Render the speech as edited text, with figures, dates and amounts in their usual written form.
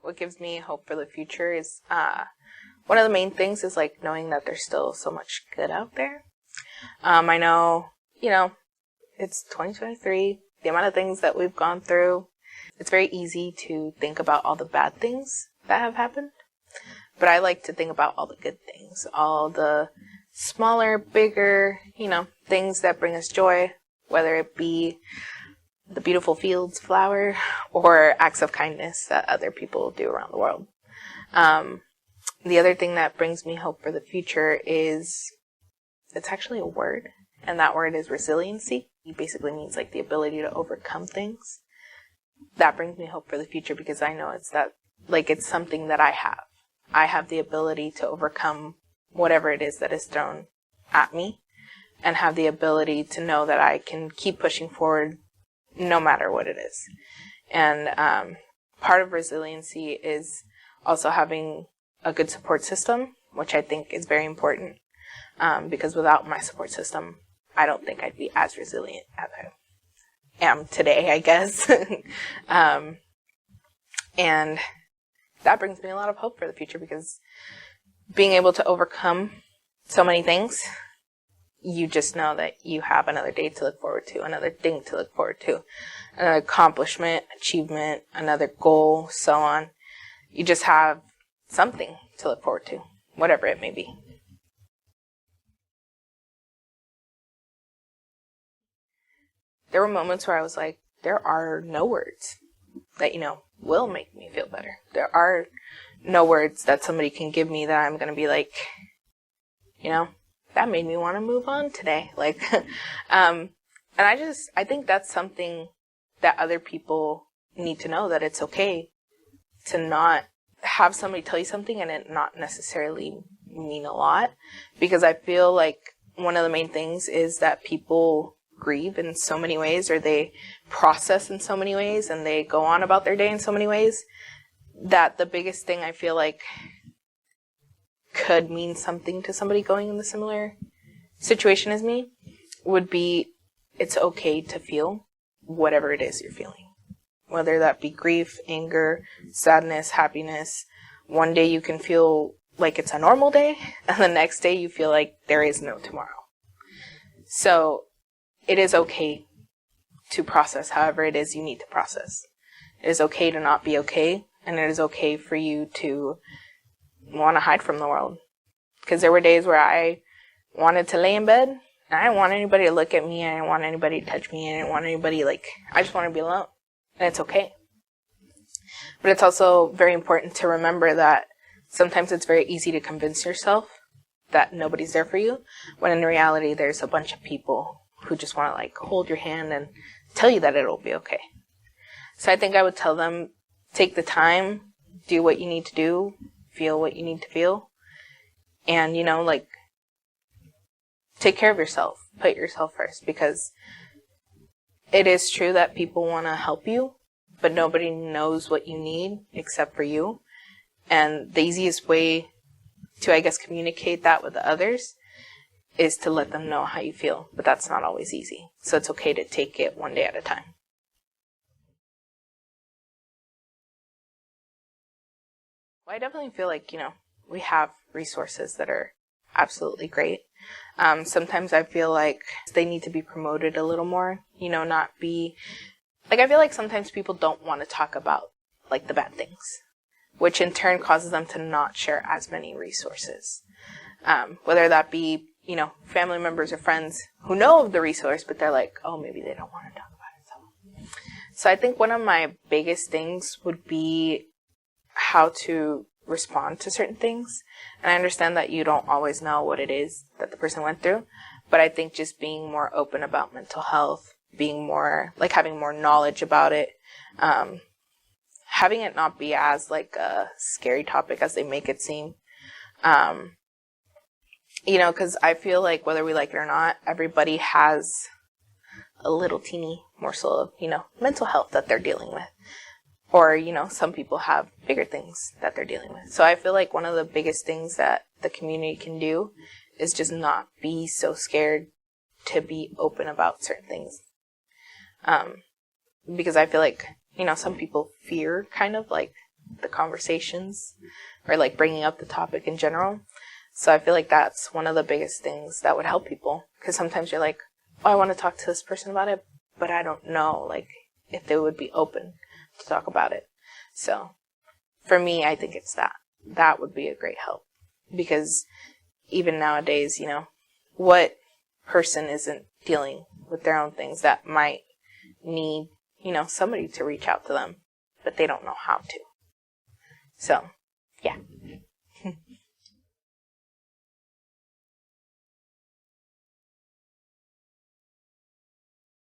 what gives me hope for the future is one of the main things is like knowing that there's still so much good out there. I know, it's 2023, the amount of things that we've gone through, it's very easy to think about all the bad things that have happened. But I like to think about all the good things, all the smaller, bigger, things that bring us joy, whether it be the beautiful fields, flower, or acts of kindness that other people do around the world. The other thing that brings me hope for the future is, it's actually a word, and that word is resiliency. It basically means like the ability to overcome things. That brings me hope for the future because I know it's something that I have. I have the ability to overcome whatever it is that is thrown at me, and have the ability to know that I can keep pushing forward no matter what it is. And part of resiliency is also having a good support system, which I think is very important, because without my support system, I don't think I'd be as resilient as I am today, I guess. And that brings me a lot of hope for the future, because being able to overcome so many things, you just know that you have another day to look forward to, another thing to look forward to, another accomplishment, achievement, another goal, so on. You just have something to look forward to, whatever it may be. There were moments where I was like, there are no words that, will make me feel better. There are no words that somebody can give me that I'm going to be like, that made me want to move on today. And I think that's something that other people need to know, that it's okay to not have somebody tell you something and it not necessarily mean a lot. Because I feel like one of the main things is that people grieve in so many ways, or they process in so many ways, and they go on about their day in so many ways, that the biggest thing I feel like could mean something to somebody going in the similar situation as me would be, it's okay to feel whatever it is you're feeling. Whether that be grief, anger, sadness, happiness. One day you can feel like it's a normal day, and the next day you feel like there is no tomorrow. So it is okay to process however it is you need to process. It is okay to not be okay, and it is okay for you to want to hide from the world. Because there were days where I wanted to lay in bed, and I didn't want anybody to look at me, I didn't want anybody to touch me, I didn't want anybody, I just wanted to be alone. And it's okay. But it's also very important to remember that sometimes it's very easy to convince yourself that nobody's there for you, when in reality there's a bunch of people who just want to hold your hand and tell you that it'll be okay. So I think I would tell them, take the time, do what you need to do, feel what you need to feel, and take care of yourself, put yourself first, because it is true that people want to help you, but nobody knows what you need except for you. And the easiest way to, I guess, communicate that with others is to let them know how you feel, but that's not always easy. So it's okay to take it one day at a time. Well, I definitely feel like, we have resources that are absolutely great. Sometimes I feel like they need to be promoted a little more, not be, I feel like sometimes people don't want to talk about, the bad things, which in turn causes them to not share as many resources. Whether that be, family members or friends who know of the resource, but they're like, oh, maybe they don't want to talk about it. So I think one of my biggest things would be how to respond to certain things. And I understand that you don't always know what it is that the person went through, but I think just being more open about mental health, being more, having more knowledge about it, having it not be as, a scary topic as they make it seem. Because I feel like whether we like it or not, everybody has a little teeny morsel of, mental health that they're dealing with. Or, some people have bigger things that they're dealing with. So I feel like one of the biggest things that the community can do is just not be so scared to be open about certain things. Because I feel like, some people fear kind of the conversations or like bringing up the topic in general. So I feel like that's one of the biggest things that would help people, because sometimes you're like, oh, I want to talk to this person about it, but I don't know like if they would be open to talk about it. So for me, I think it's that would be a great help, because even nowadays, you know, what person isn't dealing with their own things that might need, you know, somebody to reach out to them, but they don't know how to. So, yeah.